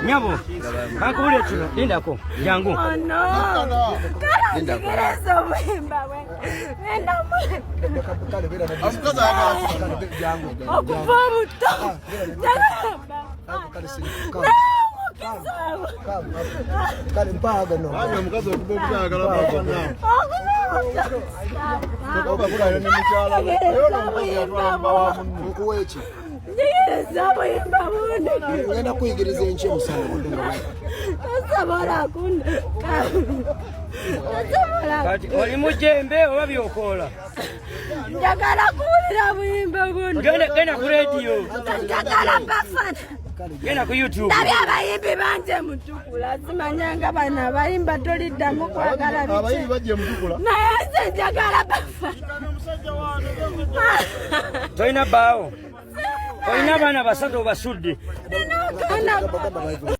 Nyabo. Kakule kino lindako jangu. Linda Kati oli mujembe oba byokola? Njagala kuwulira buyimba buno. Genda ku radio. Njagala bafana. Genda ku YouTube. Ndabye abayimbi banje Mutukula simanyanga bana abayimba toliddamu kwagala biki. Abayimbi bajje Mutukula. Naye nze njagala bafana. Toyina baawo. Olina abaana basatu obasudde. Nina